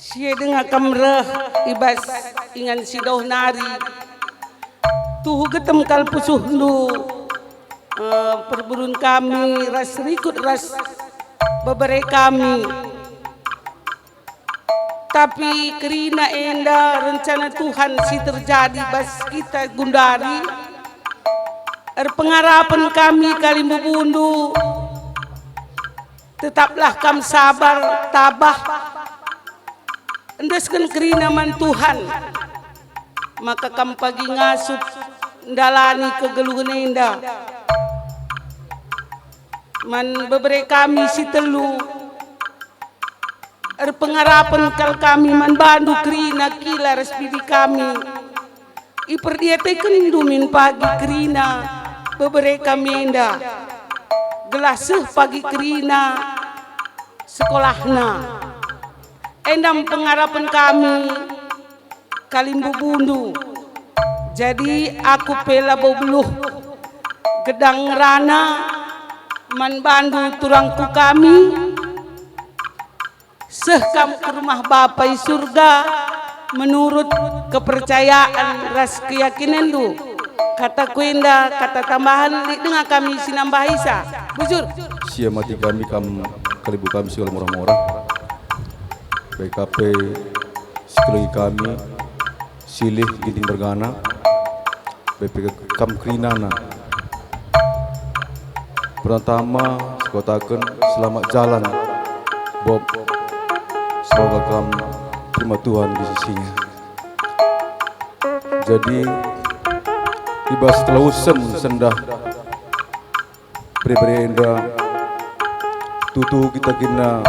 Siya dengan kamrah ibas ingan sidaw nari tuh getem kal pusuh lu perburun kami ras rikut ras babare kami tapi kerina enda rencana Tuhan si terjadi bas kita gundari pengarapan kami kali membundu tetaplah kam sabar tabah endeskan kerina man Tuhan maka kam pagi ngasup ndalani kegeluhan enda man bebre kami si telu pengarapan kal kami man bandu kerina kila res bibi kami iperdiatekan indumin pagi kerina bebre kami enda gelaseh pagi kerina sekolahna endam pengarapan kami kalimbu bundu jadi aku pela bobluh gedang rana man bandu turangku kami sehkam ke rumah bapai surga menurut kepercayaan ras keyakinan lu kata kuinda kata tambahan dengan kami sinambah isa bujur sia mati kami kalibu kami segala murah-murah BKP sekali kami silih ginting bergana BPK kam krinana pertama sekotakan selamat jalan Bob semoga kamu terima Tuhan di sisinya jadi tiba setelah usem sendah berenda tutu kita kena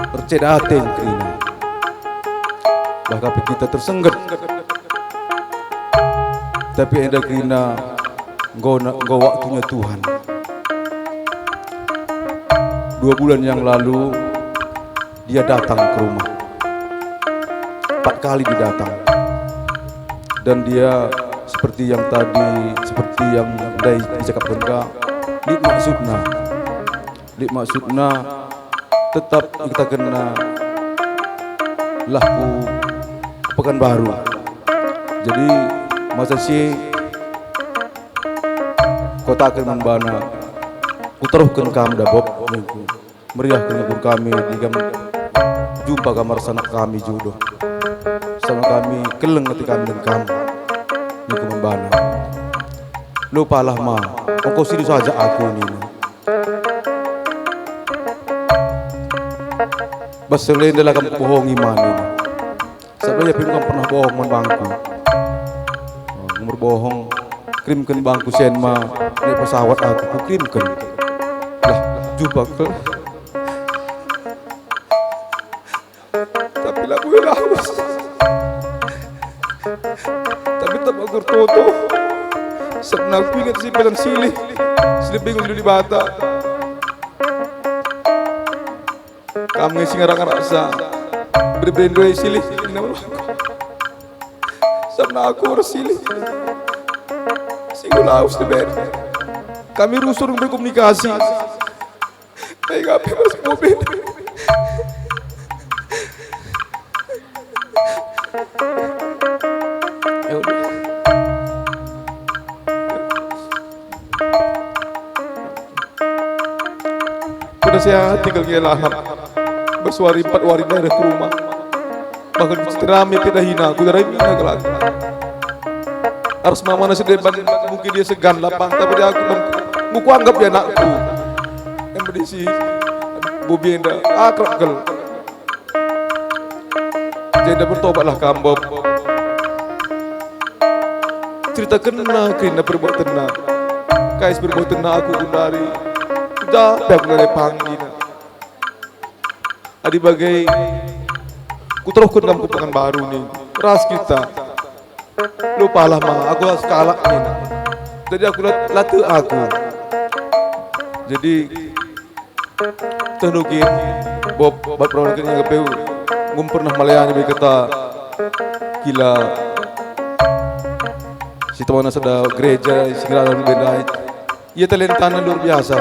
percedaten kerina bahkan kita tersengget tapi enda kerina nggo waktunya Tuhan 2 bulan yang lalu dia datang ke rumah 4 kali dia datang dan dia seperti yang tadi seperti yang dari dicakapkan kak lik maksudna tetap kita kena lahu Pekanbaru jadi masa si kota akan membana uteruhkan kamu dah Bob meriah kenyampur kami di jumpa kamar sanak kami judo sama kami keleng ketika kami dan kamu ini membana lupalah ma engkau sini saja aku ini baselain dalam kamu bohongi mani sebenarnya pun kamu pernah bohong man bangku nomor bohong kirimkan bangku sen ma naik pesawat aku kirimkan lah jumpa ke tapi lagu haus tapi tak bagus toto sebenarnya aku ingat si pelan silih bingung dulu di bata kami sing ngarang rasa berbeda silih ini nama aku sebenarnya aku harus silih singgung haus deber kami rusur berkomunikasi baik apa mas mobil ya udah udah saya tinggal ngelahap bersuari 4 hari dari ke rumah bahkan rame tidak hina aku dari hina kelak harus mama nasi depan mungkin dia segan lapang tapi dia aku anggap dia anakku yang berisi Bobi enda akrab gel jadi bertobatlah kamu cerita kena kena berbuat tenang kais berbuat tenang aku dari dah dari panggil adi bagai kuteruhkan kamu Pekanbaru nih ras kita lupalah ma aku harus kalah nih jadi aku latih aku jadi tenukin Bob buat perwakilan yang kpu ngum pernah melayani berkata gila si teman sudah gereja segera dalam benda ia talentanya luar biasa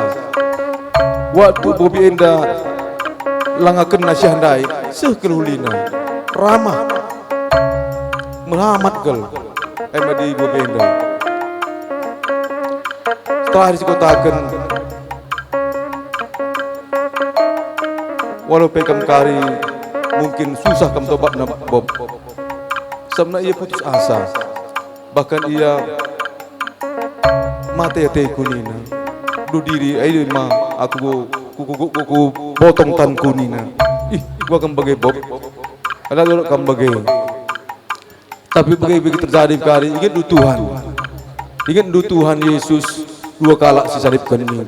waktu Bobi enda langakan nasihandai sekelulina ramah melamat gel emang di gua benda setelah disikotakan walau pekam kari mungkin susah kam tobat na Bob sebenarnya ia putus asa bahkan ia mati ya kunina du diri ayo mah aku potong tan kunina ih gua kam bagai Bob ada dulu kam bagai tapi begitu terjadi kali ingat du Tuhan Yesus 2 kali disalibkan ini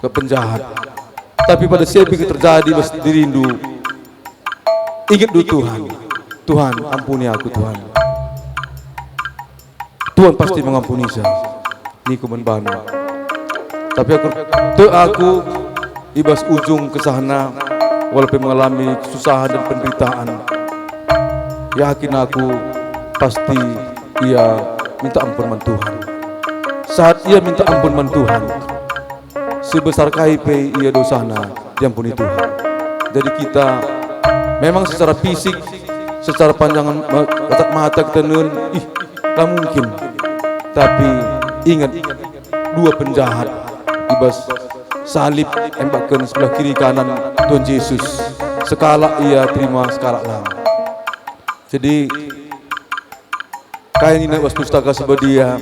ke penjahat tapi pada siapa yang terjadi pas dirindu ingat du Tuhan ampuni aku Tuhan pasti mengampuni saya ini kumenbana tapi aku ibas ujung ke sana walaupun mengalami kesusahan dan penderitaan yakin aku pasti ia minta ampun Tuhan saat ia minta ampun Tuhan sebesar KIP ia dosana diampuni Tuhan jadi kita memang secara fisik secara pandangan mata kita nun tak mungkin tapi ingat 2 penjahat ibas salib embakkan sebelah kiri kanan Tuhan Yesus sekala ia terima sekala lah jadi kain ini was pustaka sebedia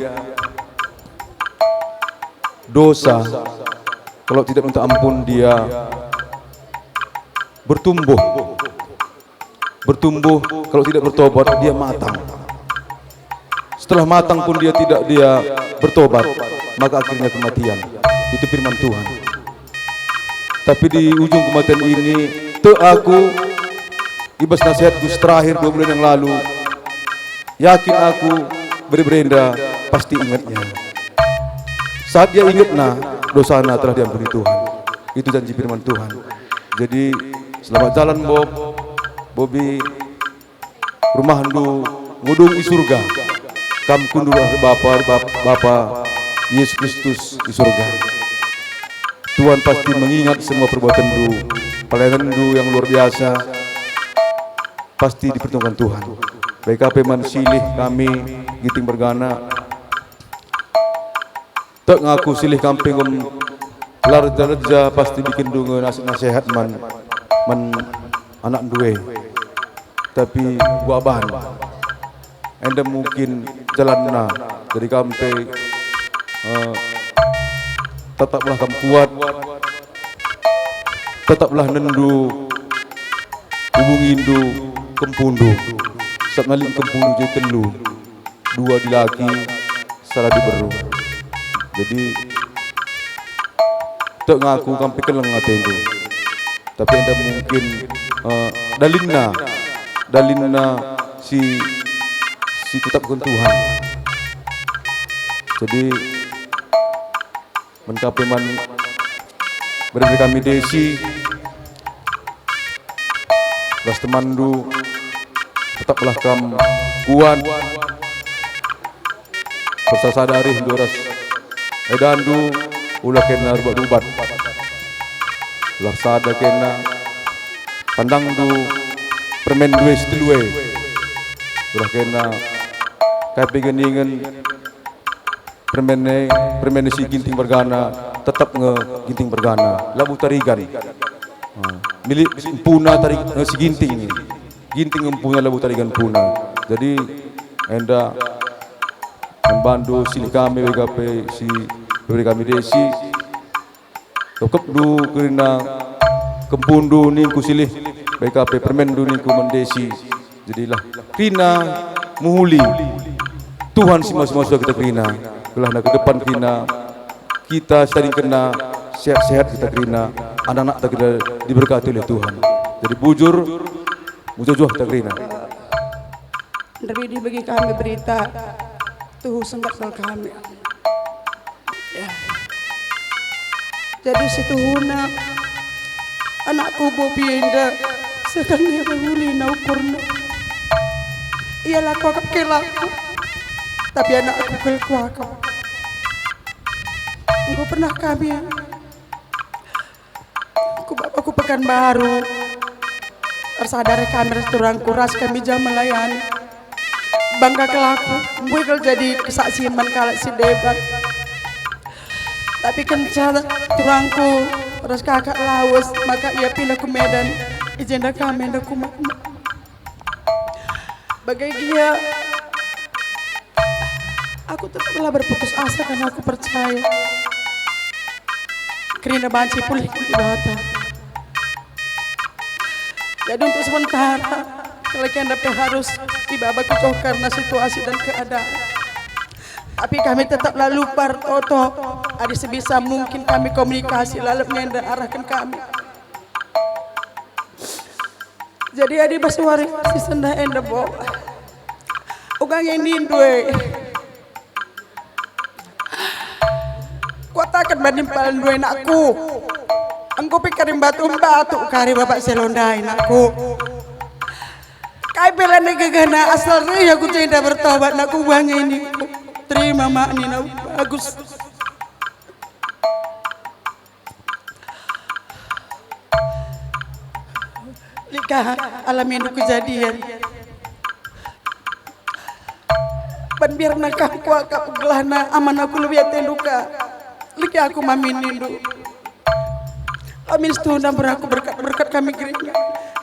dosa kalau tidak minta ampun dia bertumbuh kalau tidak bertobat dia matang setelah matang pun dia tidak bertobat maka akhirnya kematian itu firman Tuhan tapi di ujung kematian ini aku ibas nasihatku terakhir 2 bulan yang lalu yakin aku berenda pasti ingatnya saat dia ingatnya dosana telah diampuni Tuhan itu janji firman Tuhan jadi selamat jalan Bobi rumah handu ngudung di surga kam kundur Bapa Yesus Kristus di surga Tuhan pasti mengingat semua perbuatan pelayanan yang luar biasa pasti dipertemukan Tuhan BKP man silih kami Giting Bergana tak ngaku silih kamping larja pasti bikin dunga nasihat man anak duwe tapi gua bahan anda mungkin jalanna dari kampe tetaplah kamu kuat tetaplah nendu hubungi indu kempundu saat nalik kempundu jadi telu 2 dilaki salah diberu jadi tak ngaku kampi keleng ngatendu tapi anda mungkin dalinna si tetapkan Tuhan jadi mencapai beri kami desi ras temandu tetaplah kam kuat bersasadari doras edandu ulah kena rubat ulah sada kena pandang du permen duwe setelue ulah kena kapi geningan permen si Ginting Bergana tetap Ginting Bergana labu tarigan milik puna tarik si Ginting empunya labu tarigan puna jadi enda membantu sini kami BKP si beri kami desi tokep du kerina kempundu ni ku silih BKP permen du ni ku mendesi jadilah kerina muhuli Tuhan semua sudah kita kerina belah nak ke depan kerina kita sering kena sehat-sehat kita kerina anak-anak kita diberkati oleh Tuhan jadi bujur kita kerina Nabi dibagi kami berita tuh senggat kami ya. Jadi situhuna anakku Bobi Enda sekarang huli na ukurna ialah kau kelaku tapi anak aku kelkuaka engkau pernah kami aku bapakku Pekanbaru tersadar kami restoran kuras kami jam melayani bangga kelaku buikal jadi kesaksian kalau si debat tapi kencana turangku terus kakak lawas maka ia pindah ke Medan izin kami dah kumat bagai dia aku tetaplah berputus asa karena aku percaya kerana banci pulih di bawah. Jadi untuk sementara kalau dapat harus dibawa jauh karena situasi dan keadaan. Tapi kami tetap lalu partoto. Ada sebisa mungkin kami komunikasi lalu mengendar arahkan kami. Jadi adik basuari si sendah enda bo. Ugang yang nindue. Kuatakan banimpalan dua anakku. Engkau pikirin batu kari bapak selondain aku. Kai bela negana asal ya aku cinta bertobat nak uang ini. Terima mak Nina bagus. Lika alamin kejadian. Ban biar nakah kuakap gelana aman aku lebih atenduka. Lika aku mamin nindu. Amin setunda beraku berkat kami gereja.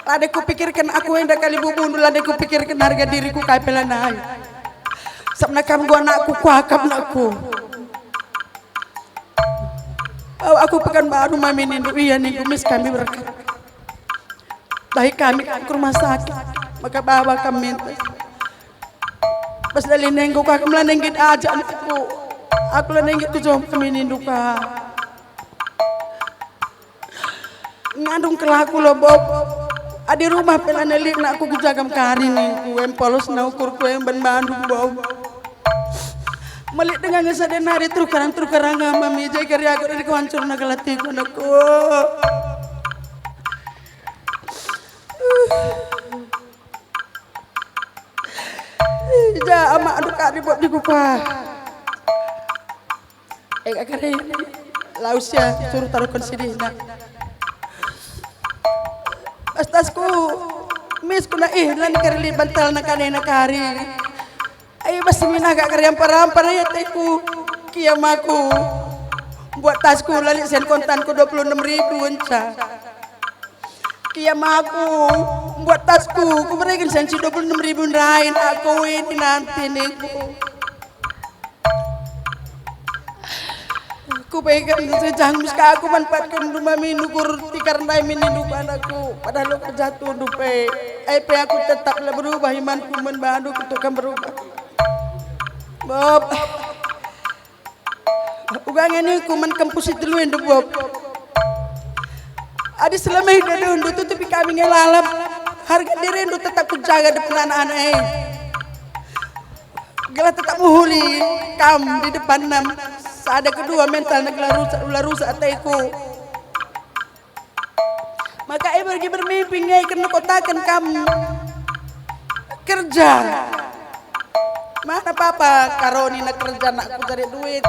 Lade ku pikirkan aku yang dah kali bubunuh. Lade ku pikirkan harga diriku kai pelanai. Sabna kam gua anakku kuakap nakku. Aku pekan baru mami nindu iya nih kumis kami berkat. Baik kami ke rumah sakit. Maka bawa kami minta. Pas dari nenggu kakak melanenggit aja anakku. Aku lanenggit tujuh kami nindu kak. Ngandung kelaku lo Bob adi rumah pelaneli nak aku kejagam kari nih kue polos na ukur kue ban Bandung Bob melik dengan ngesaden hari trukaran mami jai karya aku dari kewancur nagalatiku anakku ja ama aduk kari Bob di kupah kakare lausnya suruh taruhkan sidina Astasku, mis ku na ihlan karili bantal na kanina kari. Ay basta minaga karyang parampara ya teku. Kiyamaku. Buat tasku lali sen kontan ko 26.000 unsa. Kiyamaku. Buat tasku ku berikan sen 26.000 lain aku ini nanti niku. Ku pegang sejang muska aku manfaatkan rumah minukur karena minum anakku padahal aku jatuh dupe pe aku tetaplah berubah imanku membantu untuk kan berubah Bob ugang ini ku man kampus itu lu endo Bob adi selama hidup endo tutupi kami ngelalap harga diri endo tetap ku jaga depan anak-anak gila tetap muhuli kam di depan nam ada kedua mental nak rusak ateku maka pergi bermimpi ngai kena kotakan kamu kerja mana papa karoni nak kerja nak aku cari duit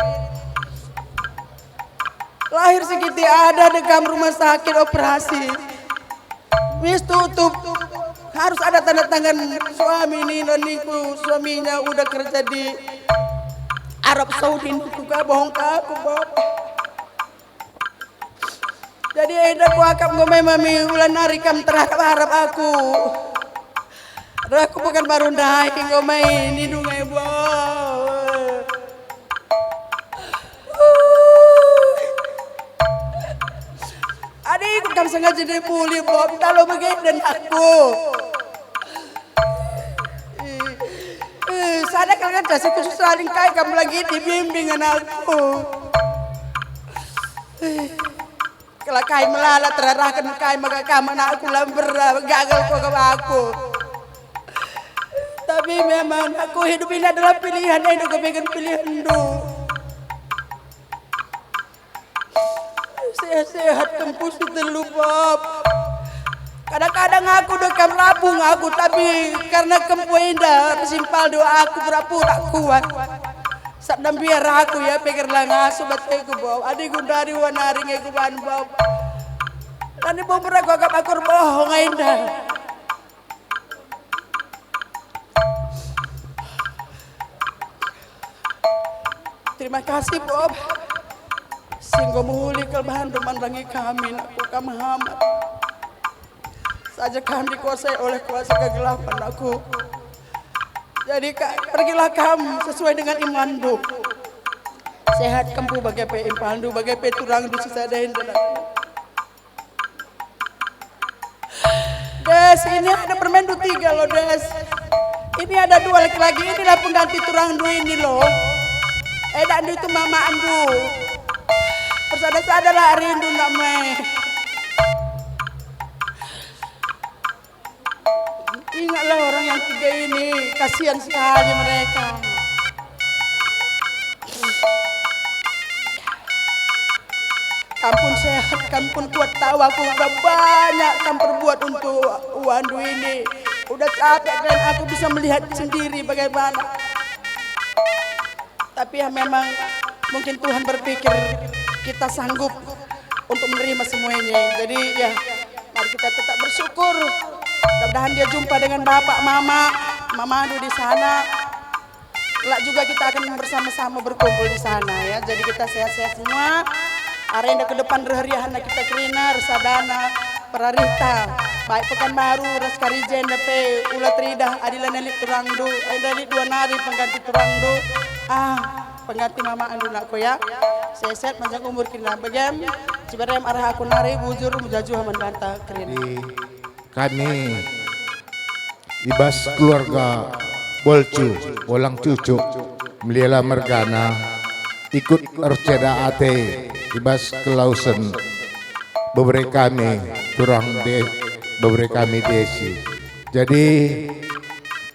lahir segitu ada dekam rumah sakit operasi wis tutup harus ada tanda tangan suami Nino niku suaminya udah kerja di Arab Saudi juga bohong aku Bob. Jadi ada ku akap ngomel mami ulan hari kam terharap aku. Aku bukan baru naik ngomel ini dungai Bob. Adik kam sengaja jadi pulih Bob kalau begitu dan aku. Sadar kalian kasih khusus saling kai kamu lagi dibimbing anakku. Kalau kai melala terarahkan kai maka kamu anakku lamber gagal kok ke aku. Tapi memang aku hidup ini adalah pilihan hidup kepengen pilihan do. Sehat tempus telu Bob. Kadang-kadang aku dekam labung aku tapi karena kempu indah simpal doa aku berapu tak kuat. Sabdam biar aku ya pikir lah ngasuh bateku Bob. Adik gundari wanaring aku ban Bob. Dan ibu beragam aku bohong indah. Terima kasih Bob. Singgo muhuli kelbahan memandangi kami nakku Muhammad. Saja kami dikuasai oleh kuasa kegelapan aku. Jadi pergilah kamu sesuai dengan imandu. Sehat kempu bagai pe impandu bagai pe turang du sisadain dan aku. Des, ini ada permen du 3 loh Des. Ini ada 2 lagi-lagi, inilah pengganti turang du ini loh. Dan itu mama andu. Persada-sadalah rindu nak meh. Ingatlah orang yang 3 ini, kasihan sekali mereka. Kampun sehat, kampun kuat, tahu aku udah banyak kan perbuat untuk Wandu ini. Udah capek dan aku bisa melihat sendiri bagaimana. Tapi ya memang mungkin Tuhan berpikir kita sanggup untuk menerima semuanya. Jadi ya mari kita tetap bersyukur. Mudah-mudahan dia jumpa dengan bapak, mama Andu di sana. Kelak juga kita akan bersama-sama berkumpul di sana ya. Jadi kita sehat-sehat semua. Arenda ke depan rehariahan kita kerina, resadana, perarita, baik Pekanbaru, Raskarijen, dape, ulat ridah, adilan elit turangdu, elit 2 nari pengganti turangdu. Pengganti mama Andu nakku ya. Seset panjang umur kina bagam. Cibarem arah aku nari bujur mujaju haman banta kerina. Kami ibas keluarga Bolcu, Bolang Cucu, Meliala Mergana, ikut Arceda Ate, ibas Kelausen, beberapa kami turang de, beberapa kami desi. Jadi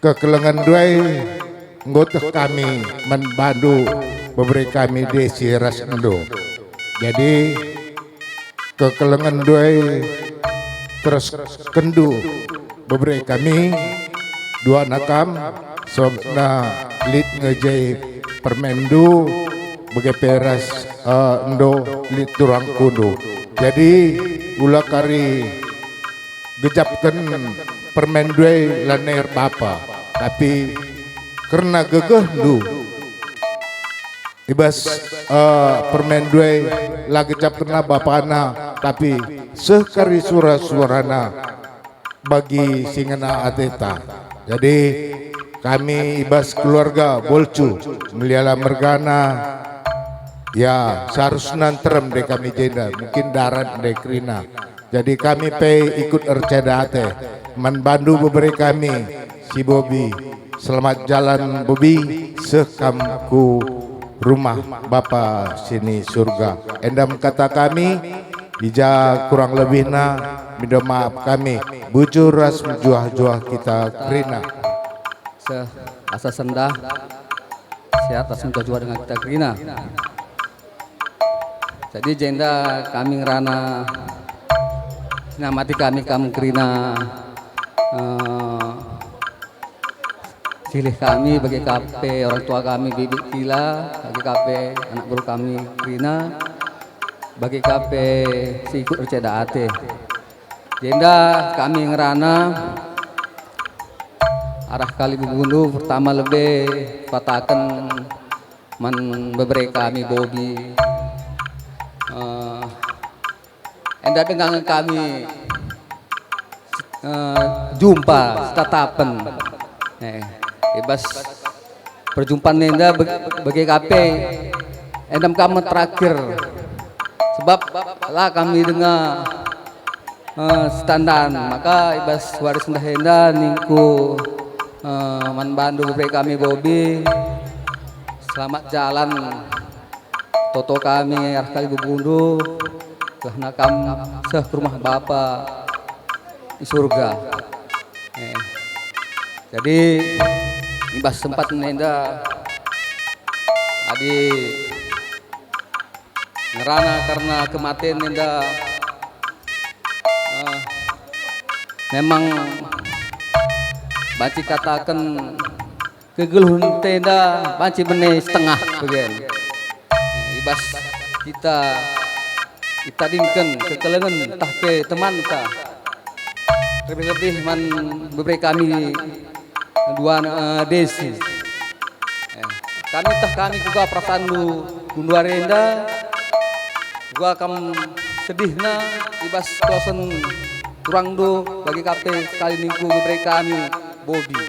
kekelengan duai anggota kami membantu beberapa kami desi ras endo. Jadi kekelengan duai terus kendu beberapa kami 2 nakam sobna lit ngejai permendu bagai peras endo lit turang kudu. Jadi ulah kari gejapkan permendu laner bapa, tapi karena gegeh du ibas permendu la gejapkan bapana, tapi sekari suara-suarana bagi singana ateta. Jadi kami ibas keluarga Bolcu Meliala Mergana ya seharusnya terem de kami jenda mungkin darat de krina. Jadi kami pe ikut ercedate membantu beberapa kami si Bobi. Selamat jalan Bobi sekamku rumah Bapa sini surga. Endam kata kami ija kurang lebihna minta maaf kami bujur ras juah-juah kita kerina. Asa sendah sehat ras juah dengan kita kerina. Jadi jenda kami ngerana namati kami kerina silih kami bagi KP orang tua kami bibit kila bagi KP anak guru kami kerina bagi KP si ikut Arceda Ate. Jenda kami ngerana arah kali bubundu pertama lebih patakan man beberapa kami Bobi enda dengan kami jumpa tatapan ibas perjumpaan enda bagi KP endam kamu terakhir sebab lah kami dengar standar maka ibas waris enda ningku man bandu beberapa kami Bobi selamat jalan toto kami arah kali bubundu karena kamu seh ke rumah Bapa di surga. Jadi ibas sempat nenda adi ngerana karena kematian nenda memang banci katakan kegeluhan tenda banci benih setengah bagian ibas kita dingken kekelengan tahpe teman ta lebih man beberapa kami 2 desi kami juga perasaan lu bundu arenda gua akan sedihna ibas klosen kurang do bagi kape sekali minggu beberapa kami Bobby.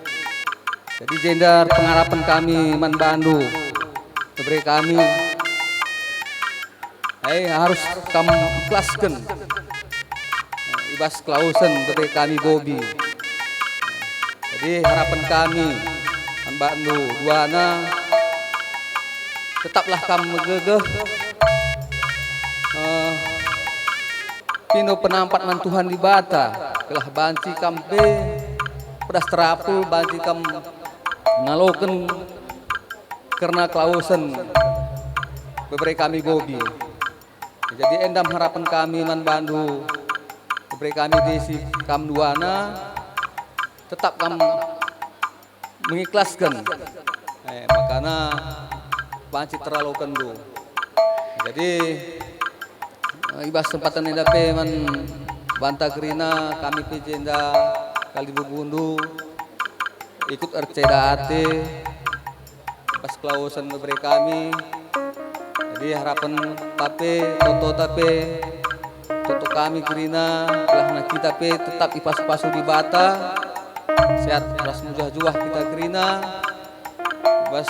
Jadi jendar pengharapan kami Man Bandu beberapa kami harus kamu ikhlaskan ibas klausen beberapa kami Bobby. Jadi harapan kami Man Bandu duana tetaplah kamu megegeh pino penampat man Tuhan di bata telah banci kampe pedas terapul banci kam ngaloken karena klausen beberapa kami Bobby. Jadi endam harapan kami Man Bandu beberapa kami di kam duana tetap kam mengikhlaskan makanya banci terlalu kendu. Jadi ibas sempatan indah pe man banta gerina kami pejenda kali bubundu ikut erceda ate pas klausan beberapa kami. Jadi harapan toto kami gerina belah kita pe tetap ipas-pasu di bata sehat ras mujah-juah kita gerina bas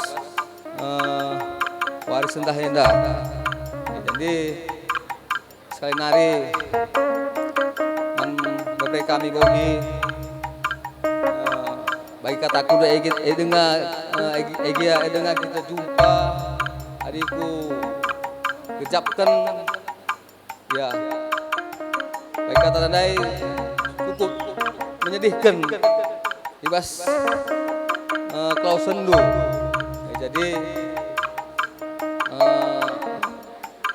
waris entah hendak. Jadi sekali nari man beberapa kami Bobby bagi kataku udah edenga kita jumpa adikku kejapkan ya bagi kata tandai cukup menyedihkan ibas klausen lu jadi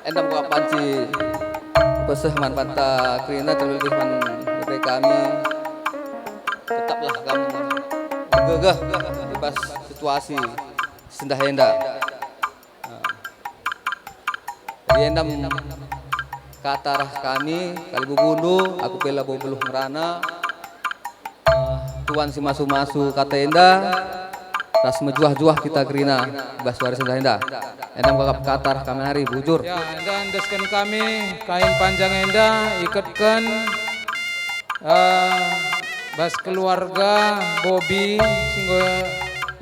endam gua panci peseh man banta krina terlebih man beberapa kami tetaplah kamu gegah ibas situasi sendah henda. Jadi endam katarah kami kali bubundu aku pela bobeluh merana tuan si masu-masu kata enda ras mejuah-juah kita gerina ibas waris sendah henda. Endam kakap katar kami hari bujur. Ya, enda andeskan kami kain panjang enda ikatkan bas keluarga Bobby sehingga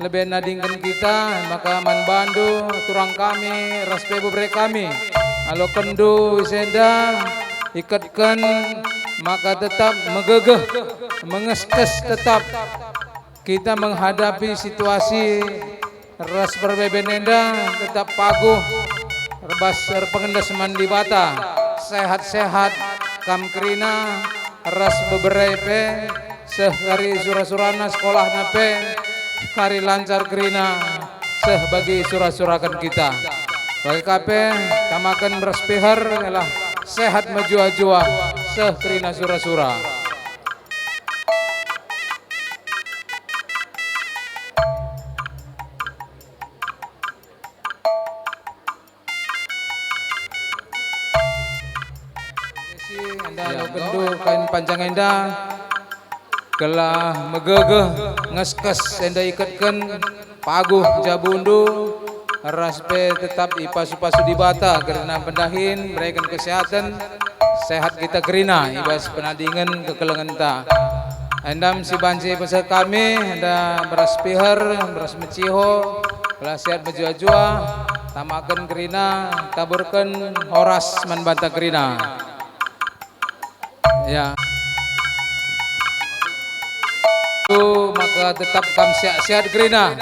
lebih nadingkan kita maka Man Bandu turang kami raspe beberapa kami alo kendu isenda ikatkan maka tetap megegeh mengeskes tetap kita menghadapi situasi ras berbebenenda tetap paguh rebas pengendas mandi bata sehat-sehat kam kerina ras beberapa sehari surah-surana sekolah nape kari lancar kerina seh bagi surah-surakan kita bagi kape tamakan beras pihar ialah sehat majua-jua seh kerina surah-surah. Anda lo kendu kain panjang enda kelah megegeh ngeskes enda ikatkan paguh jabundu raspe tetap ipasu-pasu di bata karena pendahin berikan kesehatan sehat kita kerina ibas penadingan kekelengan ta endam si banci pasal kami anda beras pihar beras meciho kelah sehat majua-jua tamakan kerina taburkan horas Man banta kerina ya itu maka tetap kam sehat kerina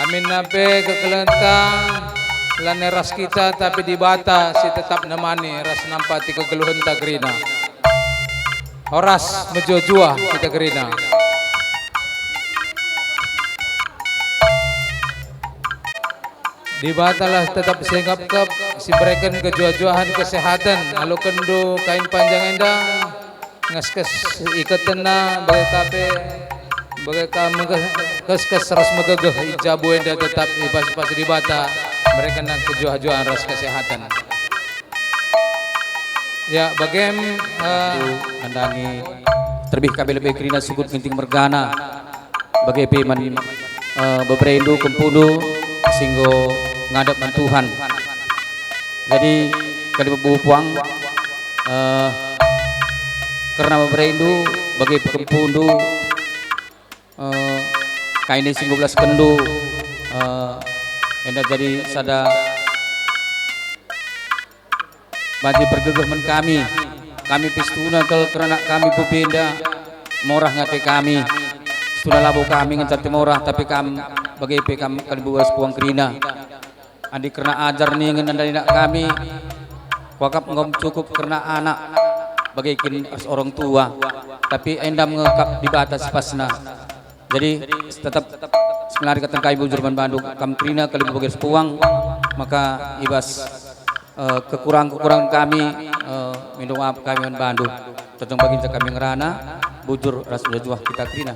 amin nabe kekelentang lane ras kita tapi di bata si tetap nemani ras nampati kegeluhan ta kerina horas mejojua kita kerina di bata lah tetap singap kep si berikan kejua-juahan kesehatan alo kendu kain panjang enda ngeskes ikatan na bagai kape bagai kamu kes ras megegeh ijabu enda tetap ipas-pas di bata mereka nak kejua-juahan ras kesehatan ya bagem andani terlebih kabel lebih kerina sugut genting mergana bagai peman beberendo kempudu singgo ngadap dengan Tuhan. Jadi kali bebuang karena berberindu bagi pekempundu kaini singgo belas kendu hendak jadi sada bagi pergegaman kami pistuna kel karena kami pupinda morah ngate kami stuna labo kami ngencati morah tapi kami bagi kami kali buas puang kerina andi karena ajar nih ngendali nak kami wakap ngom cukup karena anak bagaikin orang tua tapi endam ngekap di batas pasna jadi tetap sengaja kata kai bujur Bandung kam trina kali bagai sepuang maka ibas kekurangan kami minum maaf kami Bandung tentang bagi kami ngerana bujur rasul juah kita trina.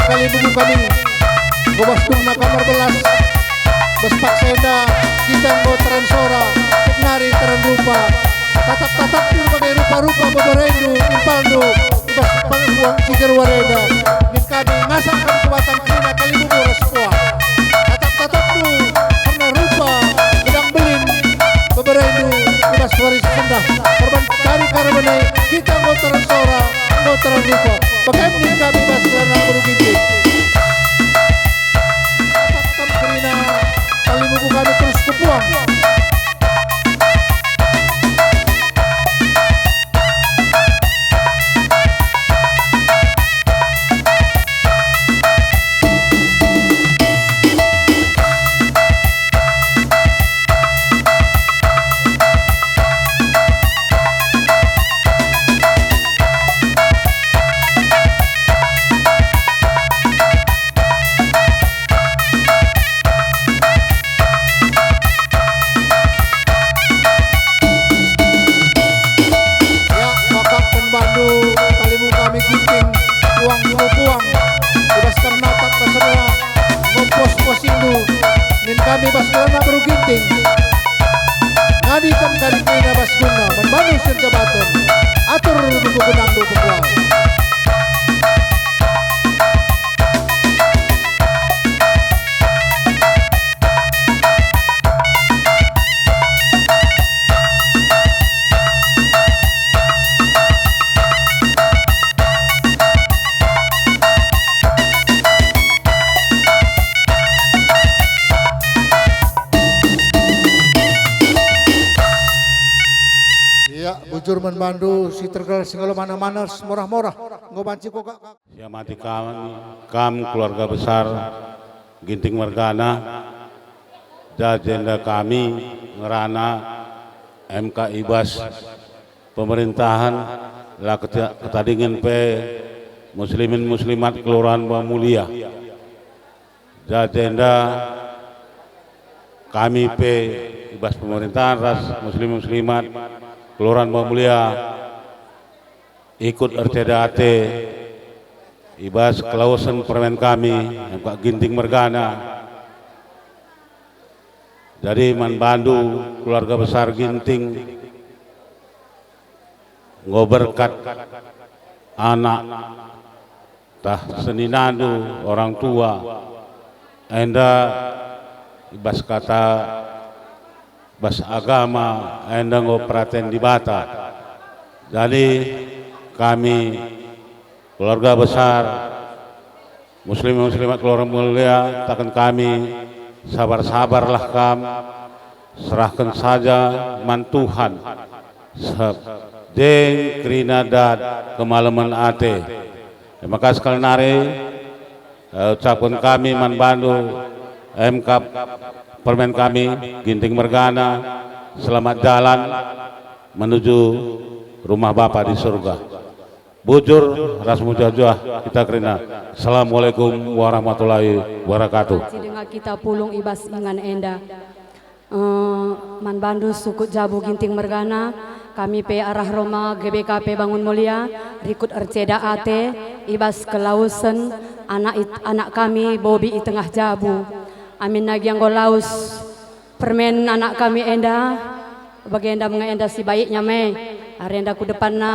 kali buku kami Gobas Kumna kamar belas Bespak Senda kita ngotaran sora nari teran rupa tatap-tatap berbagai rupa-rupa beberendu impaldu ibas panghuang cigar wareda di kami ngasakan kekuatan kina kali buku respoa tatap-tatap du karena rupa gedang belin beberendu ibas waris sendah korban kari karabane kita ngotaran sora ngotaran rupa bagaimana kami bas karena berugiti tatap kerina kali buku kami terus kepuang ibas kerana baru ginting ngadi kam kari mina bas guna menbantu sen jabatan atur buku benang do pengwal. Bujur menbandu si tergal segala mana-mana murah-murah ngobanci kok kak. Saya mati kami keluarga besar Ginting Mergana, jajenda kami ngerana MK Ibas pemerintahan lah ketadingen pe muslimin muslimat kelurahan Mulia. Jajenda kami pe Ibas pemerintahan ras muslim muslimat Kelurahan Mulia ikut RCDAT Ibas kelausan permen kami Pak Ginting Mergana. Jadi manbandu keluarga besar Ginting ngoberkat anak tah seninandu orang tua enda Ibas kata bas agama enda ngopraten di Bata. Jadi kami keluarga besar muslim muslimat keluarga mulia takkan kami sabar-sabarlah kam serahkan saja mantuhan deng krina dat kemalaman ate. Terima kasih sekali nari ucapkan kami manbandu MK permen kami Ginting Mergana selamat jalan menuju rumah Bapak di surga. Bujur ras mujajah kita kerina. Assalamualaikum warahmatullahi wabarakatuh. Dengan kita pulung Ibas ingan enda manbandu suku Jabu Ginting Mergana kami pe arah Roma GBKP Bangun Mulia rikut Erceda AT Ibas Kelausen anak kami Bobi i tengah Jabu. Amin nagyang golaus permen anak kami enda bagi enda enda si baiknya me arenda ku depan na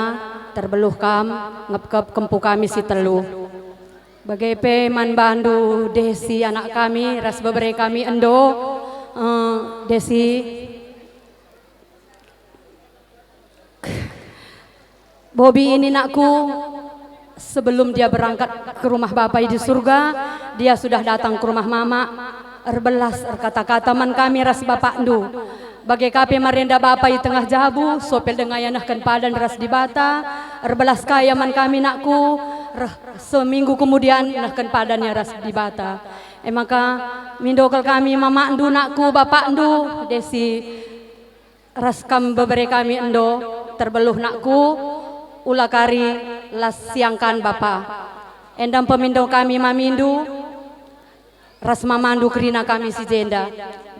terbeluh kam ngep kempu kami si telu bagi pe man bandu desi anak kami ras beberapa kami endo desi Bobi ini nakku sebelum dia berangkat ke rumah Bapak di surga dia sudah datang ke rumah mama erbelas kata-kata man kami ras bapak ndu bagai kape marenda bapak di tengah Jabu sopel dengayanahkan padan ras di Bata erbelas kaya man kami nakku seminggu kemudian nahkan padannya ras di Bata maka mindokal kami mama ndu nakku bapak ndu desi ras kam beberapa kami endo terbeluh nakku ulakari las siangkan bapak endam pemindo kami mamindu ras mamandu kerina kami si jenda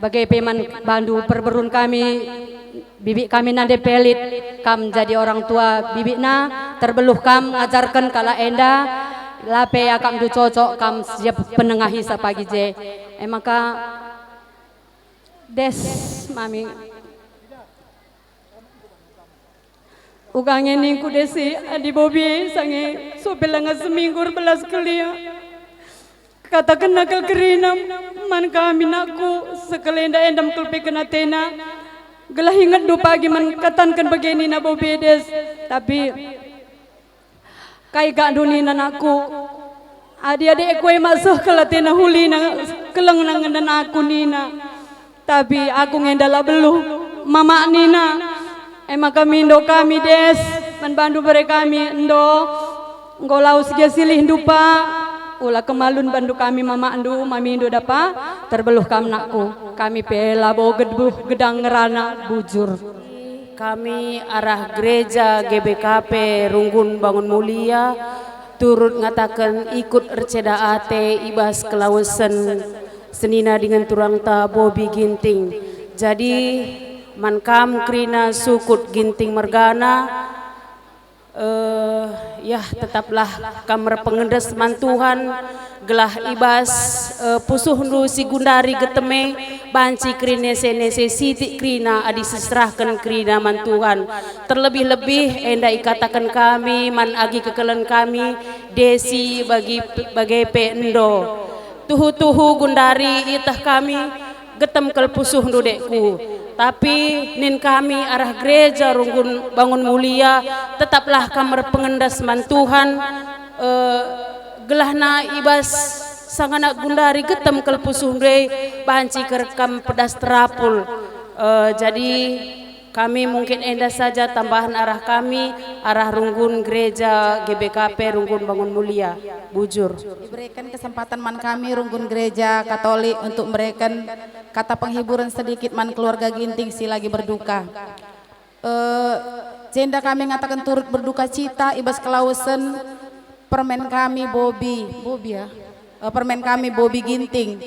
bagai peman bandu perberun kami bibik kami nande pelit kam jadi orang tua bibik na terbeluh kam ngajarkan kala enda lape ya kam du cocok kam siap penengahi sapagi je maka des mami ugangnya ningku desi adi Bobi sange sopelanga seminggu belas kelia katakan nakal kerinam man kami nakku sekelenda endam kulpe kena tena gelah ingat do pagi man katankan begini na Bobi des tapi kai gak dunina nakku adik-adik kue masuk kelatena huli na keleng nangan aku nina tapi aku ngendala beluh mama nina maka mindo kami des man bandu bere kami endo ngolau siga silih dupa ulah kemalun bandu kami mama andu mami indu dapa terbeluh kam nakku kami pela bo gedbuh gedang ngerana bujur kami arah gereja GBKP Runggun Bangun Mulia turut ngatakan ikut Erceda AT Ibas Kelausen senina dengan turangta Bobi Ginting jadi man kam krina sukut Ginting Mergana Ya tetaplah kamar pengendes mantuhan gelah ibas pusuh nu si gundari geteme banci krine senese siti krina adi seserahkan krina mantuhan terlebih-lebih enda ikatakan kami man agi kekelen kami desi bagi pendo tuhu gundari itah kami getem kel pusuh nu dekku tapi nin kami arah gereja runggun bangun mulia tetaplah kamar pengendas mantuhan gelahna ibas sangana gundari getem kel pusuh dei banci kerekam pedas terapul jadi kami mungkin enda saja tambahan arah kami arah runggun gereja GBKP runggun bangun mulia bujur Diberikan kesempatan man kami runggun gereja Katolik untuk memberikan kata penghiburan sedikit man keluarga Ginting si lagi berduka. Jenda kami ngatakan turut berduka cita ibas kelausen permen kami Bobby ya. Permen kami Bobby Ginting.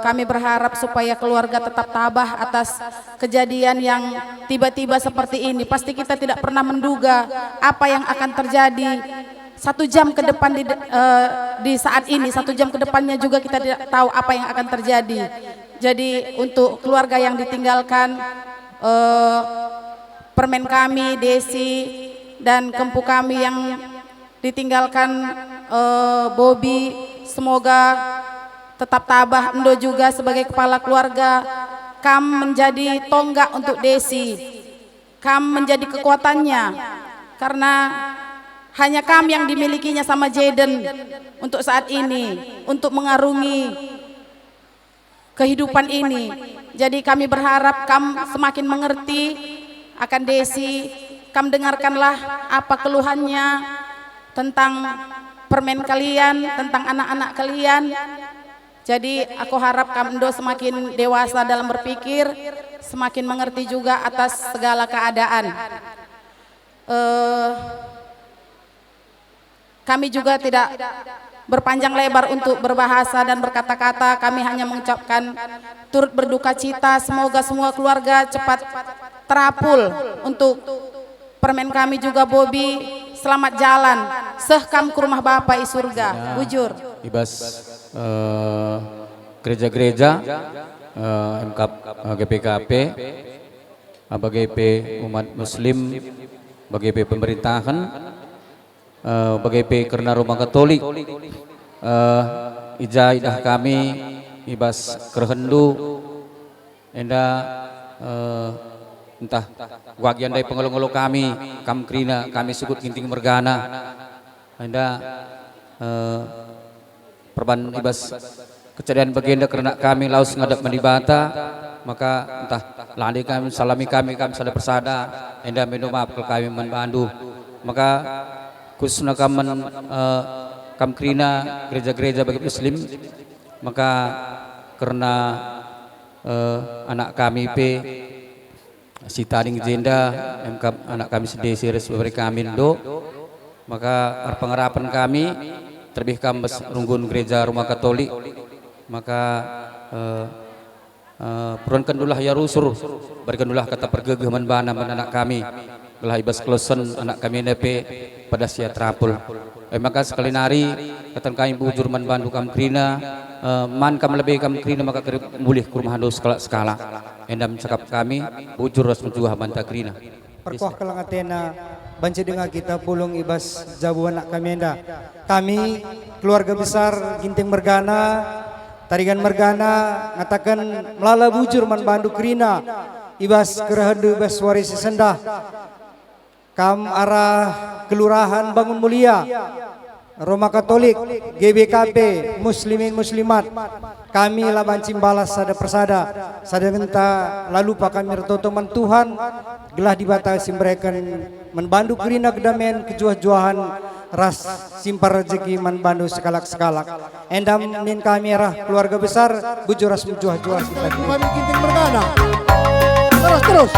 Kami berharap supaya keluarga tetap tabah atas kejadian yang tiba-tiba seperti ini. Pasti kita tidak pernah menduga apa yang akan terjadi 1 jam ke depan di saat ini. 1 jam ke depannya juga kita tidak tahu apa yang akan terjadi. Jadi untuk keluarga yang ditinggalkan permen kami Desi dan kempu kami yang ditinggalkan Bobby, semoga tetap tabah. Endo juga sebagai kepala keluarga, Kam menjadi tonggak untuk Desi, Kam menjadi kekuatannya, karena hanya Kam yang dimilikinya sama Jaden untuk saat ini, untuk mengarungi kehidupan ini. Jadi kami berharap Kam semakin mengerti akan Desi. Kam dengarkanlah apa keluhannya tentang permen kalian, tentang anak-anak kalian. Jadi aku harap Kamdo semakin dewasa dalam berpikir, semakin mengerti juga atas segala keadaan. Kami juga tidak berpanjang lebar untuk berbahasa dan berkata-kata. Kami hanya mengucapkan turut berduka cita. Semoga semua keluarga cepat terapul. Untuk permen kami juga Bobby, selamat jalan. Sehkam ke rumah Bapak di surga. Bujur. Ibas gereja-gereja MK GPKP BGP umat muslim BGP pemerintahan BGP karena rumah Katolik ijaidah kami ibas kerhendu enda entah wagian dari pengelola kami kamkrina kami sukut Ginting Mergana enda perban ibas kejadian baginda karena kami laus ngadap menibata maka entah landi kami salami kami sada persada enda minum maaf ke kami membantu maka khususnya kam krina gereja-gereja bagi muslim maka karena anak kami si Taning Jenda anak kami sedih siris beri kami do maka pengharapan kami terlebih kambes runggun gereja rumah Katolik maka perunkan dulah ya rusur berikan dulah kata pergegaman bana anak kami belah ibas klosen anak kami NP pada sia trapul maka sekali nari kata kami bujur man bandu kam krina man kam lebih kam krina maka mulih ke rumah dos skala endam cakap kami bujur ras menjuah banta krina perkuah kelang Athena banci dengar kita pulung ibas jabu anak kami enda kami keluarga besar Ginting Mergana Tarigan Mergana ngatakan melala bujur man bandu krina ibas kerahandu ibas warisi sendah kam arah kelurahan Bangun Mulia Roma Katolik GBKP muslimin muslimat kami laban cimbalas sada persada sada minta lalu pak kami retotoman Tuhan gelah dibatasi mereka menbandu gerina kedamaian kejuah-juahan ras simpar rezeki menbandu sekalak-sekalak endam nin kami arah keluarga besar bujur ras menjuah-juah kami Ginting Mergana terus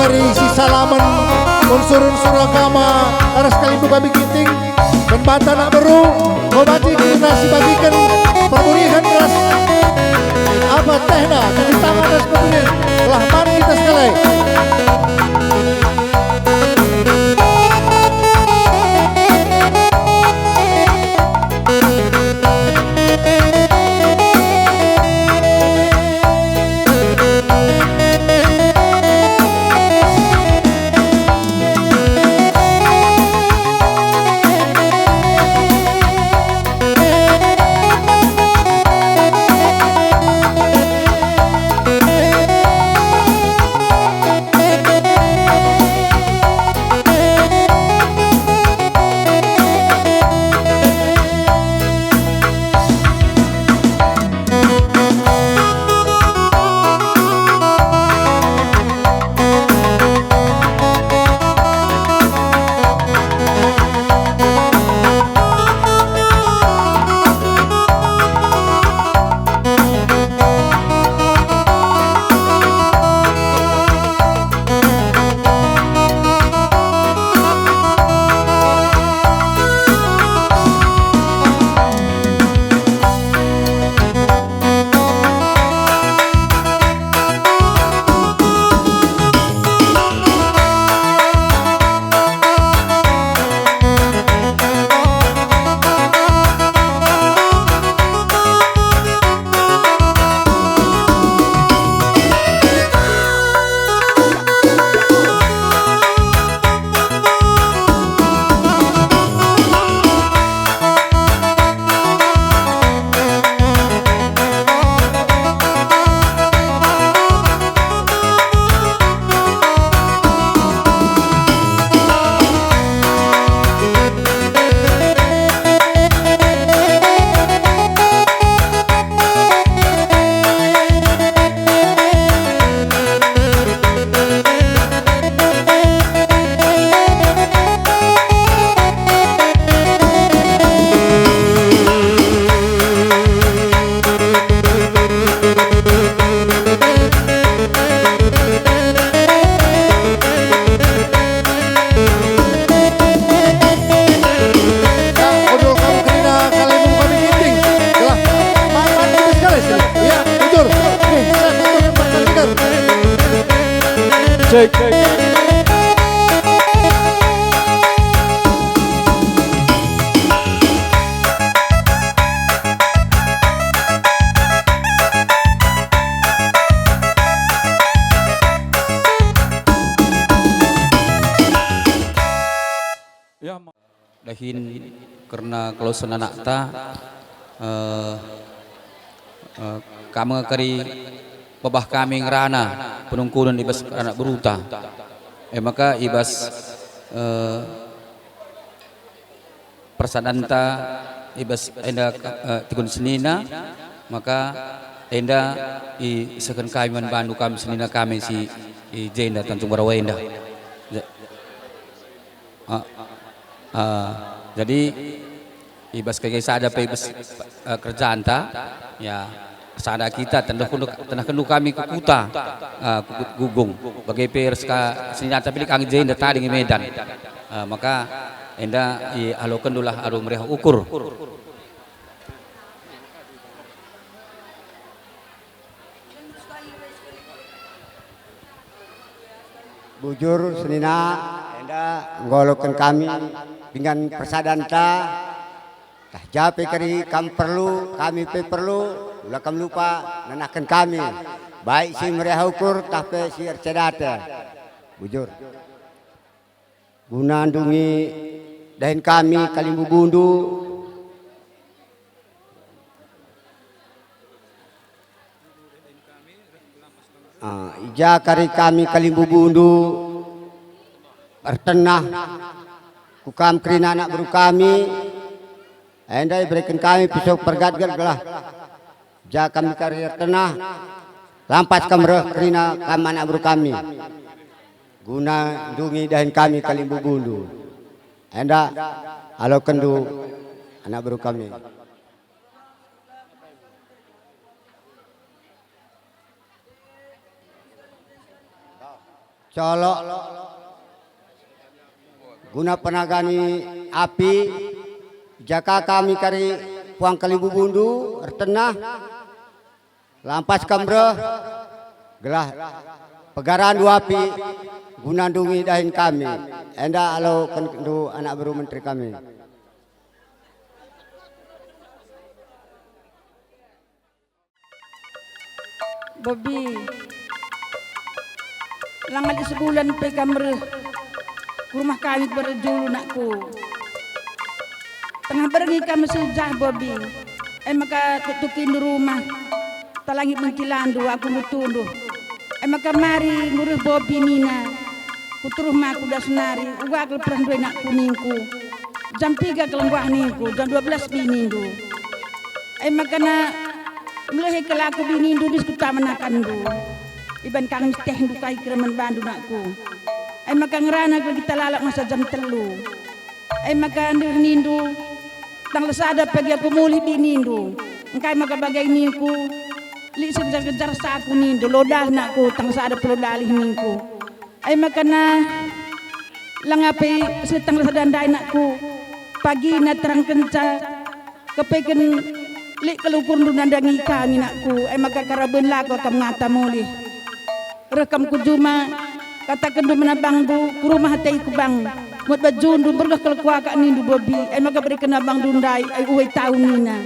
dari si salaman unsur-unsur agama aras kalimbu babi ginting dan banta nak beru ngobati generasi bagikan pemurihan ras apa tehna kasih tangan ras pemurihan telah mari kita sekali. Dahin karena kalau senanak ta kami kari babah kami ngerana penungkunan ibas anak beruta maka ibas persadanta ibas enda tikun senina maka enda i sekan kami bandu kami senina kami si jenda Tanjung Barawenda. Jadi ibas kayak sada pe ibas kerjaan ta ya sada kita tanah kendu kami ke kuta gugung bagai pers ka senjata pilih kang jenda tadi di Medan maka enda i alokan dulah arum mereka ukur bujur senina enda ngolokan kami dengan persadanta tah jape kari kami perlu kami pe perlu ulah kami lupa nanakan kami baik si mereka ukur tah pe si cerdas bujur guna andungi dahin kami Kalimbu Bundu ija kari kami Kalimbu Bundu bertenah kukam kerina anak baru kami endai berikan kami pisau pergat-gat gelah ja kami kari tenah lampas kamreh kerina kam anak baru kami guna dungi dahin kami Kalimbu Bundu enda alo kendu anak baru kami. colok guna penagani api jaka kami kari puang kalibu bundu ertenah lampas kamre gelah pegaran dua api guna dungi dahin kami enda alo kendu anak baru menteri kami. Bobi langat sebulan pe kamre rumah kami berjulu nakku tengah berengi kami sejah Bobi maka tutukin rumah talangit mengkilandu aku nutunduh maka mari ngurus Bobi Nina kuturuh maku dah senari uwak leperan dua nak kuningku jam 3 kelembah ningku jam 12 binindu maka na mulai kelaku binindu diskuta menakan du iban kang teh dukai kremen bandu nakku maka ngerana kita lalak masa jam 3 maka nindu tang lesada pagi aku muli binindu engkai maka bagai ningku li sejar-kejar saku nindu lodah nakku tang sada pelodalih ningku maka na langapi setang lesada nakku pagi na terang kenca kepeken li kelukur ndandangi kami nakku maka karaben lako kam ngata muli rekam ku juma katakan do menabangdu ku rumah tei ku bang mot bajundu bergah kelkua ka nindu Bobi maka beri kena bang dundai uwe tahu nina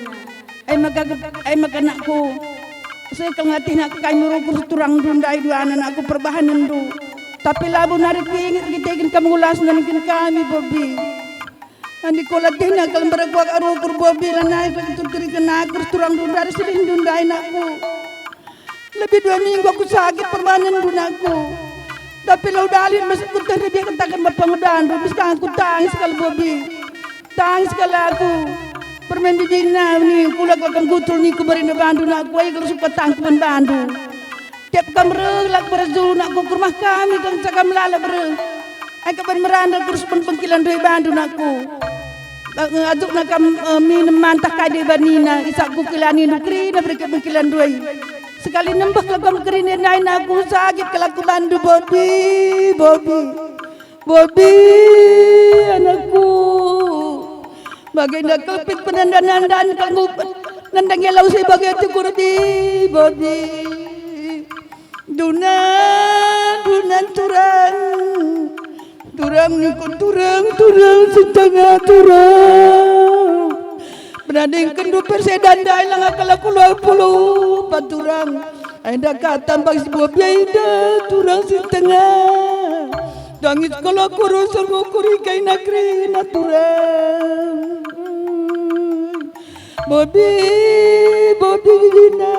maka nakku sekal ngati nak kai murukur turang dundai dua anak aku perbahanan du tapi labu narik ingin kita ingin kamu ulas nanikin kami Bobi andi kola tina kalau berkuak arukur Bobi lanai itu tiri kena aku turang dundai sering dundai nakku lebih 2 minggu aku sakit permanen dunakku tapi lo dalin masih ku tadi dia katakan bapak ngedandu bisa aku tangis sekali Bobi tangis sekali aku permen di dina ni kula akan gutul ni ku beri bandu nakku ay kalau suka tangkuman bandu tiap kamre lak berjulu nakku ke rumah kami kang cakam lala ber ay kapan merandal kurus pengkilan doi bandu nakku aduk nakam minum mantah kade banina isaku kilani nukri na beri pengkilan doi sekali nembak lakukan kerinin nain aku sakit kelaku bandu Bobi anakku bagai nak kelpit penandan kamu nandang yelau si bagai tu kurdi Bobi dunan turang nikun turang setengah turang Berding kendu persedan dah ilang akal aku 20 paturang. Ainda kata bang si Bobi ainda turang setengah. Dangis kalau aku rosor ngukuri kay nakri naturang. Bobi dina.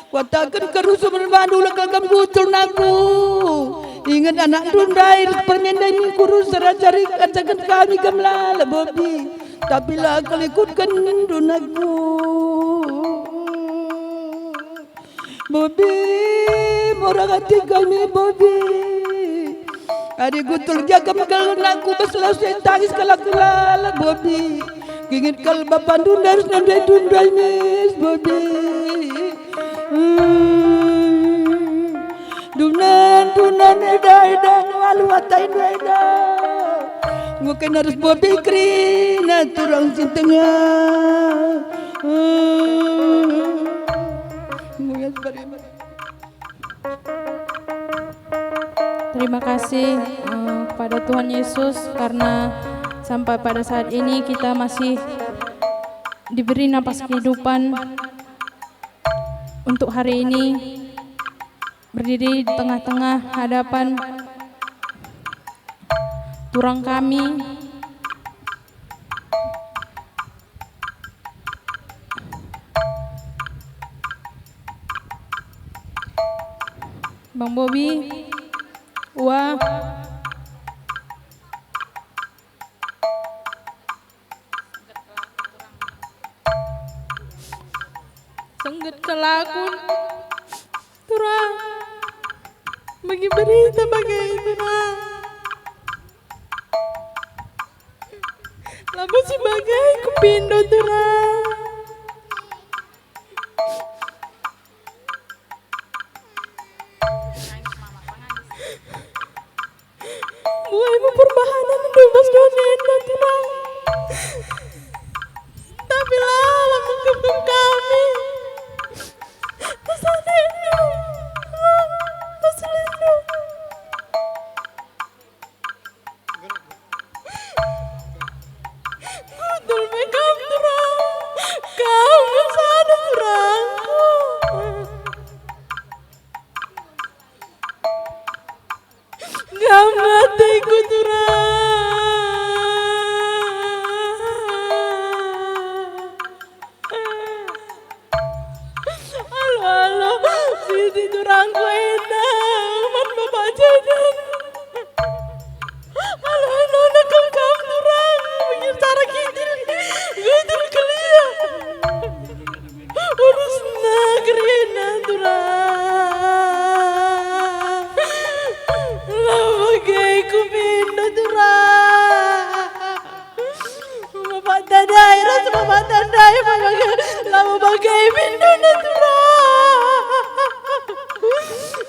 Katakan kerusuk berbandu lakagam gutul naku. Ingat anak dundai permendai ni kurus serajari katakan kami gamlala Bobi. Tapi lah kelikutkan dunaku Bobi morang hati kami Bobi adik gutul jaga megal naku beselesai tangis kalau kelala Bobi ingin kal bapak dundai dundai mis Bobi dunan eda walu watain eda Mungkin harus Bobi krina turang setengah. Terima kasih kepada Tuhan Yesus karena sampai pada saat ini kita masih diberi napas kehidupan untuk hari ini berdiri di tengah-tengah hadapan turang kami Bang Bobi wah sengget kelakun turang bagi berita bagai turang Lalu sebagai kupindo turang tandai lama bagai pintu natura.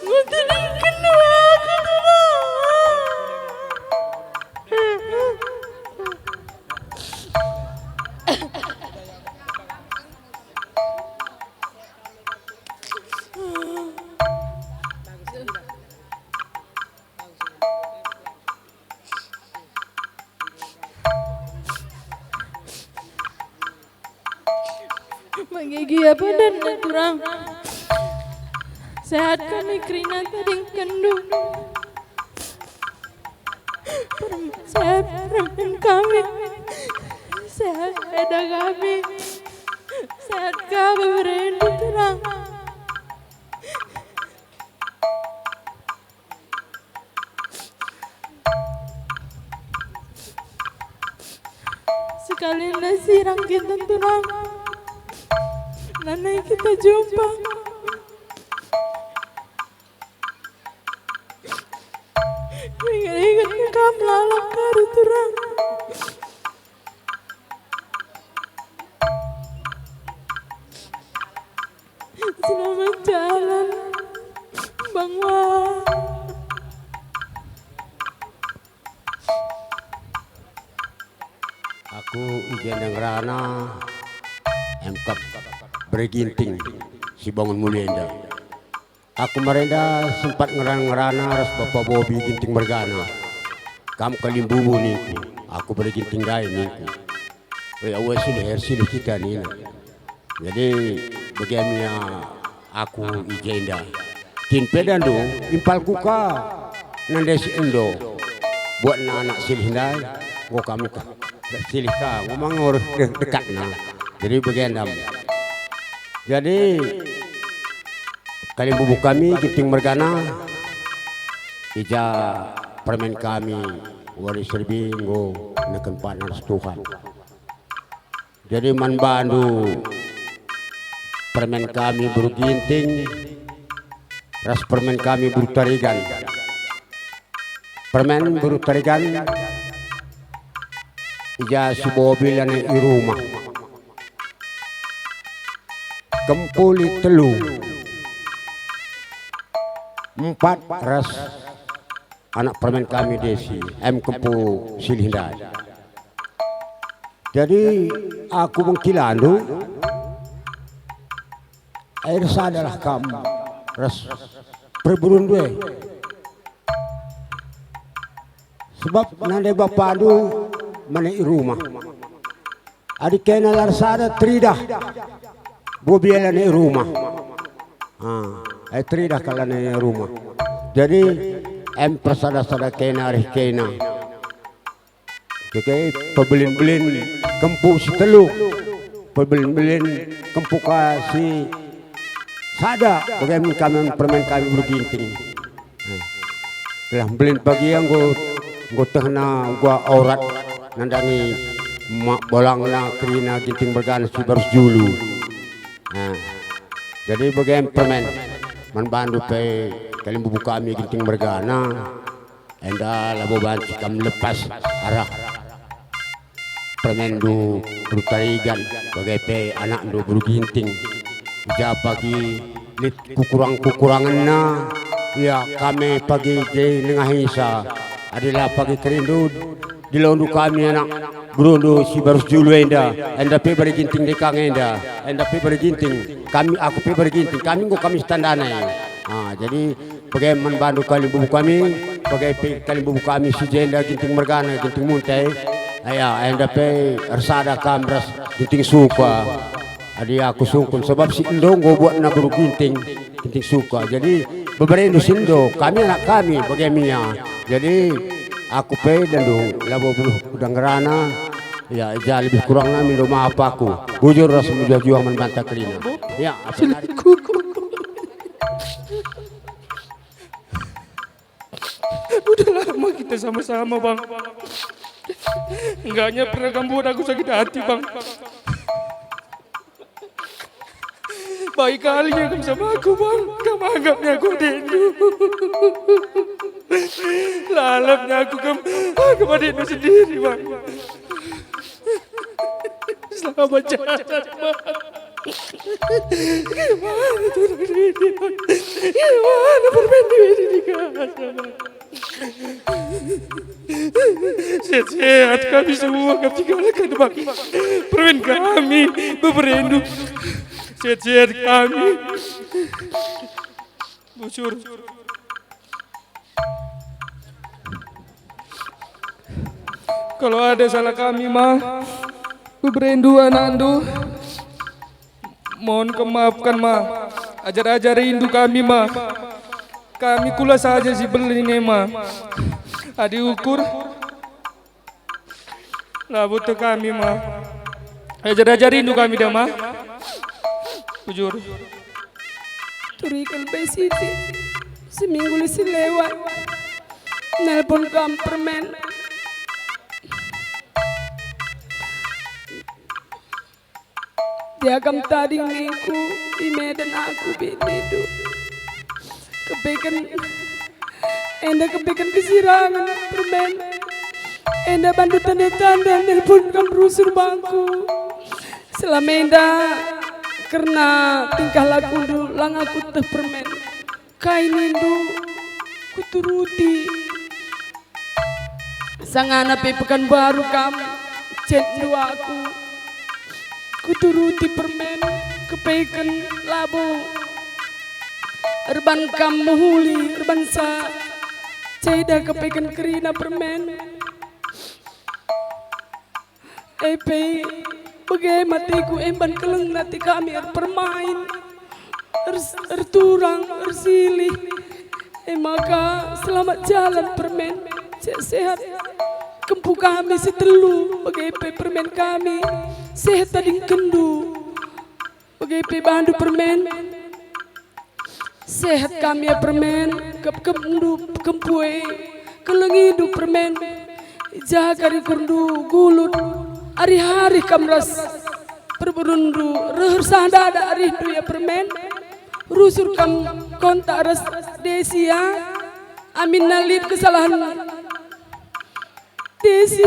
Ngutinin kenua aku turang. Magigi apa dan kurang sehat kami kerina tadi kendu sehat permen kami sehat eda kami sehat kami berindu terang sekali nasi rangkin tenturang nanai kita jumpa. Ingat-ingat kamu lalang kari turang. Selamat jalan, Bang Wah. Aku Ijen yang Rana, MK Berginting, si bangun mulienda. Aku merenda sempat ngerana ras Bapak Bobi Ginting Mergana. Kamu kalimbubu niku, aku berginting gai niku. Awas silih kita nih. Jadi bagaimana aku Ijenda. Tin pedando impal kuka nandesi endo buat anak silih dai. Gua kami silih ka ngomong urus dekat nah. Jadi bagaimana? Jadi kali bubuk kami Ginting Mergana ija permen kami wari serbinggo neken panas Tuhan. Jadi man bandu permen kami buru ginting ras permen kami buru tarigan. Permen buru tarigan ija subobilan i rumah. Kempuli telu 4 ras anak permen kami desi kempu silindai. Jadi aku mengkilandu air sadalah kamu ras perburun dua sebab nande bapandu menai rumah adik kena larsada tridah bobiela ni rumah. Tridah kala ni rumah. Jadi persada-sada kena arih kena. Jadi pebelin-belin kempu si telu. Pebelin-belin kempu si sada. Bagaimana kami permen kami berginting. Lah belin pagi yang gua tehna gua aurat nandani mak bolangna kerina Ginting Mergana si baru julu. Jadi bagaimana permen man bandu pe kalim bubu kami Ginting Mergana enda labo banci kam lepas arah permen du bertarigan bagai pe anak du buru ginting ja pagi lit kukurangan na ya kami pagi je nengahisa adalah pagi kerindu di londu kami anak Brundo si baru julu enda pe berginting di kang enda pe berginting kami aku pe berginting kami standana. Jadi bagaimana bandu kali bubu kami bagai kali bubu kami si jenda Ginting Mergana Ginting Muntai aya enda pe ersada kamras Ginting suka adi aku sungkun sebab si endo go buat na buru ginting suka. Jadi beberapa sindo kami anak kami bagaimana. Jadi aku pe dan dong labo bulu udang Ngerana ya ja lebih kurang nami rumah apa aku bujur ras juang membantah kelina ya udah lama kita sama-sama bang, enggaknya pernah kamu buat aku sakit hati bang. Baik kalinya kamu sama aku bang, kamu anggapnya aku dendu. Lalapnya aku adikmu sendiri bang. Selamat jalan, Bang. Gimana turun ini? Gimana permen ini dikasih, Bang? Sehat-sehat kami semua, kami tinggalkan, Bang. Permen kami beberendu. Sehat-sehat kami. Bujur. Kalau ada salah kami mah, beberendu anandu, mohon kemaafkan mah. Ajar-ajar rindu kami mah. Kami kula saja si beling mah. Adi ukur, lah butuh kami mah. Ajar-ajar rindu kami dah mah. Bujur. Turikan besiti, seminggu lisi lewat, nelpon kam permen. Dia kam tadi niku di Medan aku binidu. Kepekan, enda kepekan kesirangan permen. Enda bantu tanda-tanda nelpon kam rusur bangku. Selama enda karena tingkah laku ndu lang aku teh permen. Kain ndu kuturuti. Sangana pe pekan baru kam chat ndu aku. Kuturuti permen kepeken labo erban kam muhuli erban sa ceda kepeken kerina permen epe bagai matiku emban keleng nanti kami permain erturang ersilih maka selamat jalan permen sehat kempu kami setelu bagai permen kami sehat tadi kendu bagai bandu permen sehat kami ya permen kemdu kempue kelengidu permen jaga di kundu gulut hari-hari kamras perberundu rehur sadada arindu ya permen rusur kam kontak ras desia amin nalit kesalahan Desi,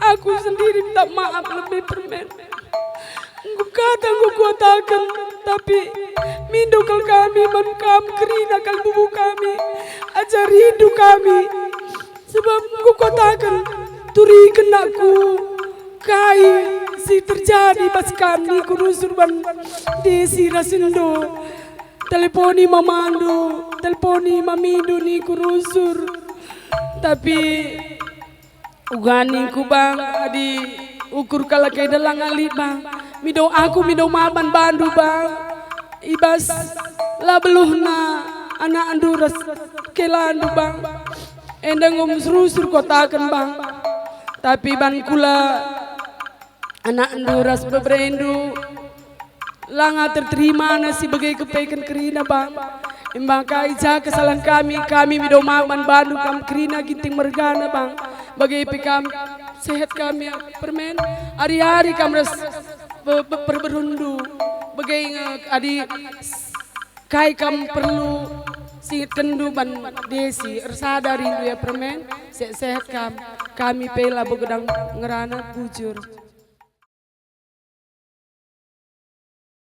aku sendiri minta maaf lebih permen. Aku kadang aku kuatakan, tapi mindu kal kami mankam kerina kal bubu kami, ajar hidup kami. Sebab aku kuatakan, turi kenaku, kai si terjadi pas kami kurusur ban Desi rasindo. Teleponi mamando, teleponi mamindo ni kurusur. Tapi ugani ku bang, adi ukur kala kay dalang ali bang. Mido aku mido maban bandu bang. Ibas labeluh na anak anduras kelandu bang. Endang rumsrusur kotakan bang. Tapi ban kula anak anduras beberendu. Langa terterima nasi bagai kepaikan kerina bang. Maka ija kesalahan kami mido maban bandu kam kerina ginting mergana bang. Bagai kami sehat kami permen hari-hari kami berundu bagai adi kai kam perlu singit kendu ban Desi ersada rindu ya permen sehat kami pela begadang ngerana bujur.